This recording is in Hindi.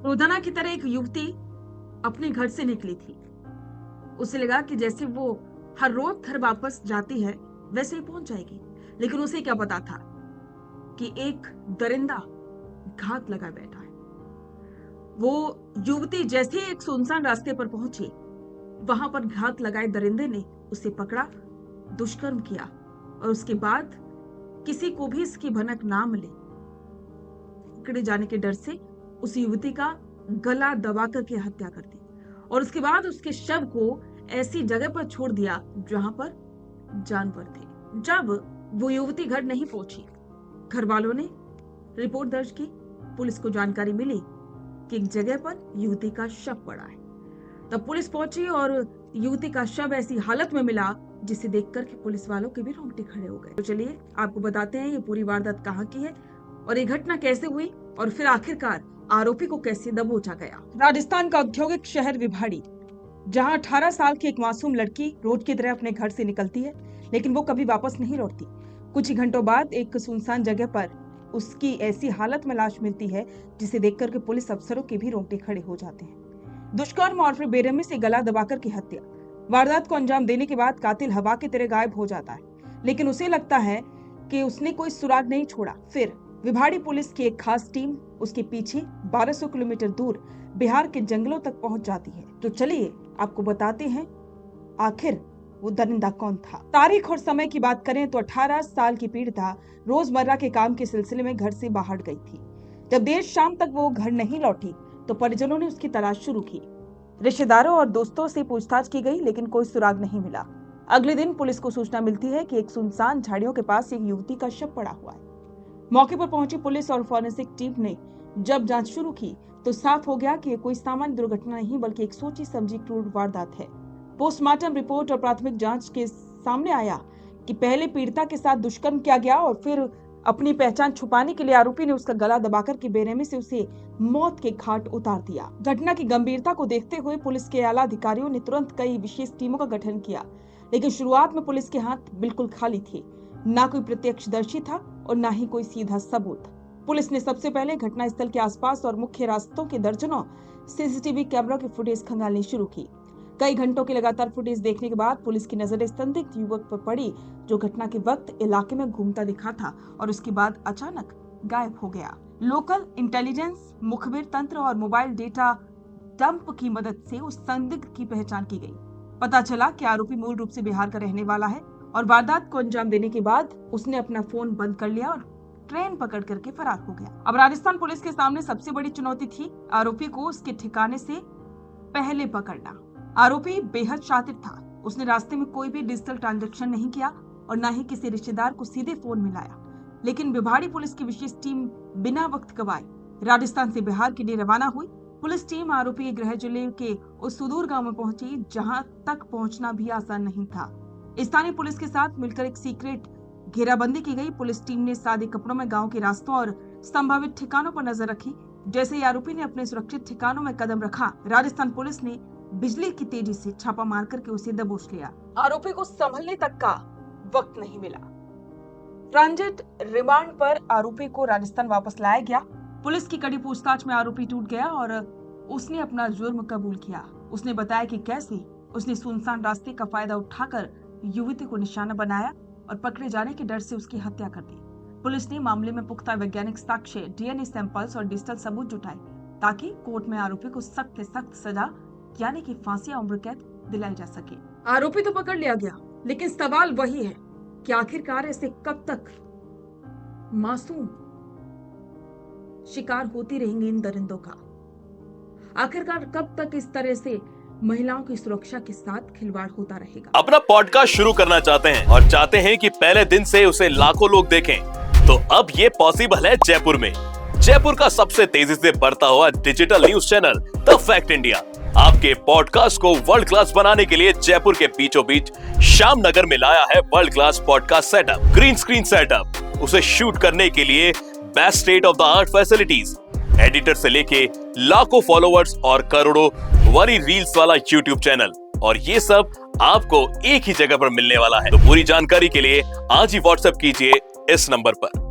रोजाना की तरह एक युवती अपने घर से निकली थी। उसे लगा कि जैसे वो हर रोज घर वापस जाती है वैसे ही पहुंच जाएगी, लेकिन उसे क्या पता था कि एक दरिंदा घात लगा बैठा है। वो युवती जैसे ही एक सुनसान रास्ते पर पहुंची, वहां पर घात लगाए दरिंदे ने उसे पकड़ा, दुष्कर्म किया और उसके बाद किसी को भी इसकी भनक ना मिले, पकड़े जाने के डर से उस युवती का गला दबा करके हत्या कर दी और उसके बाद उसके शव को ऐसी जगह पर छोड़ दिया जहां पर जानवर थे। जब वो युवती घर नहीं पहुंची, घर वालों ने रिपोर्ट दर्ज की। पुलिस को जानकारी मिली कि एक जगह पर युवती का शव पड़ा है। तब पुलिस पहुंची और युवती का शव ऐसी हालत में मिला जिसे देखकर के पुलिस वालों के भी रोंगटे खड़े हो गए। तो चलिए आपको बताते हैं ये पूरी वारदात कहाँ की है और ये घटना कैसे हुई और फिर आखिरकार आरोपी को कैसे दबोचा गया। राजस्थान का औद्योगिक शहर विभाड़ी, जहां 18 साल की एक मासूम लड़की रोज की तरह अपने घर से निकलती है, लेकिन वो कभी वापस नहीं लौटती। कुछ ही घंटों बाद एक सुनसान जगह पर उसकी ऐसी हालत में लाश मिलती है जिसे देखकर के पुलिस अफसरों के भी रोंगटे खड़े हो जाते हैं। दुष्कर्म और फिर बेरहमी से गला दबाकर की हत्या। वारदात को अंजाम देने के बाद कातिल हवा की तरह गायब हो जाता है, लेकिन उसे लगता है कि उसने कोई सुराग नहीं छोड़ा। फिर विभाड़ी पुलिस की एक खास टीम उसके पीछे 1200 किलोमीटर दूर बिहार के जंगलों तक पहुंच जाती है। तो चलिए आपको बताते हैं आखिर वो दरिंदा कौन था। तारीख और समय की बात करें तो 18 साल की पीड़िता रोजमर्रा के काम के सिलसिले में घर से बाहर गई थी। जब देर शाम तक वो घर नहीं लौटी तो परिजनों ने उसकी तलाश शुरू की। रिश्तेदारों और दोस्तों से पूछताछ की गई, लेकिन कोई सुराग नहीं मिला। अगले दिन पुलिस को सूचना मिलती है कि एक सुनसान झाड़ियों के पास एक युवती का शव पड़ा हुआ है। मौके पर पहुंची पुलिस और फॉरेंसिक टीम ने जब जांच शुरू की तो साफ हो गया कि ये कोई सामान्य दुर्घटना नहीं बल्कि एक सोची समझी क्रूर वारदात है। पोस्टमार्टम रिपोर्ट और प्राथमिक जांच के सामने आया कि पहले पीड़िता के साथ दुष्कर्म किया गया और फिर अपनी पहचान छुपाने के लिए आरोपी ने उसका गला दबाकर के बेरहमी से उसे मौत के घाट उतार दिया। घटना की गंभीरता को देखते हुए पुलिस के आला अधिकारियों ने तुरंत कई विशेष टीमों का गठन किया, लेकिन शुरुआत में पुलिस के हाथ बिल्कुल खाली थे। ना कोई प्रत्यक्षदर्शी था और ना ही कोई सीधा सबूत। पुलिस ने सबसे पहले घटना स्थल के आसपास और मुख्य रास्तों के दर्जनों सीसीटीवी कैमरा की फुटेज खंगालनी शुरू की। कई घंटों की लगातार फुटेज देखने के बाद पुलिस की नजर संदिग्ध युवक पर पड़ी जो घटना के वक्त इलाके में घूमता दिखा था और उसके बाद अचानक गायब हो गया। लोकल इंटेलिजेंस, मुखबिर तंत्र और मोबाइल डेटा डंप की मदद से उस संदिग्ध की पहचान की गई। पता चला कि आरोपी मूल रूप से बिहार का रहने वाला है और वारदात को अंजाम देने के बाद उसने अपना फोन बंद कर लिया और ट्रेन पकड़ करके फरार हो गया। अब राजस्थान पुलिस के सामने सबसे बड़ी चुनौती थी आरोपी को उसके ठिकाने से पहले पकड़ना। आरोपी बेहद शातिर था। उसने रास्ते में कोई भी डिजिटल ट्रांजैक्शन नहीं किया और न ही किसी रिश्तेदार को सीधे फोन मिलाया। लेकिन विभाड़ी पुलिस की विशेष टीम बिना वक्त गवाए राजस्थान से बिहार के लिए रवाना हुई। पुलिस टीम आरोपी के गृह जिले के उस सुदूर गांव में पहुंची जहां तक पहुंचना भी आसान नहीं था। स्थानीय पुलिस के साथ मिलकर एक सीक्रेट घेराबंदी की गई। पुलिस टीम ने सादे कपड़ों में गांव के रास्तों और संभावित ठिकानों पर नजर रखी। जैसे ही आरोपी ने अपने सुरक्षित ठिकानों में कदम रखा, राजस्थान पुलिस ने बिजली की तेजी से छापा मार करके उसे दबोच लिया। आरोपी को संभलने तक का वक्त नहीं मिला। ट्रांजिट रिमांड पर आरोपी को राजस्थान वापस लाया गया। पुलिस की कड़ी पूछताछ में आरोपी टूट गया और उसने अपना जुर्म कबूल किया। उसने बताया कि कैसे उसने सुनसान रास्ते का फायदा उठाकर युवती को निशाना बनाया और पकड़े जाने के डर से उसकी हत्या कर दी। पुलिस ने मामले में पुख्ता वैज्ञानिक साक्ष्य, डीएनए सैंपल्स और डिजिटल सबूत जुटाए ताकि कोर्ट में आरोपी को सख्त से सख्त सजा यानी कि फांसी या उम्र कैद दिलाई जा सके। आरोपी तो पकड़ लिया गया, लेकिन सवाल वही है कि आखिरकार ऐसे कब तक मासूम शिकार होती रहेंगी इन दरिंदों का? आखिरकार कब तक इस तरह से महिलाओं की सुरक्षा के साथ खिलवाड़ होता रहेगा? अपना पॉडकास्ट शुरू करना चाहते हैं और चाहते हैं कि पहले दिन से उसे लाखों लोग देखें, तो अब ये पॉसिबल है जयपुर में। जयपुर का सबसे तेजी से बढ़ता हुआ digital news channel the fact India आपके पॉडकास्ट को वर्ल्ड क्लास बनाने के लिए जयपुर के बीचों बीच श्याम नगर में लाया है world class podcast setup, green screen setup. उसे शूट करने के लिए best state of the art facilities, editor से लेके लाखों फॉलोवर्स और करोड़ों वरी रील्स वाला यूट्यूब चैनल, और ये सब आपको एक ही जगह पर मिलने वाला है। तो पूरी जानकारी के लिए आज ही व्हाट्सएप कीजिए इस नंबर पर।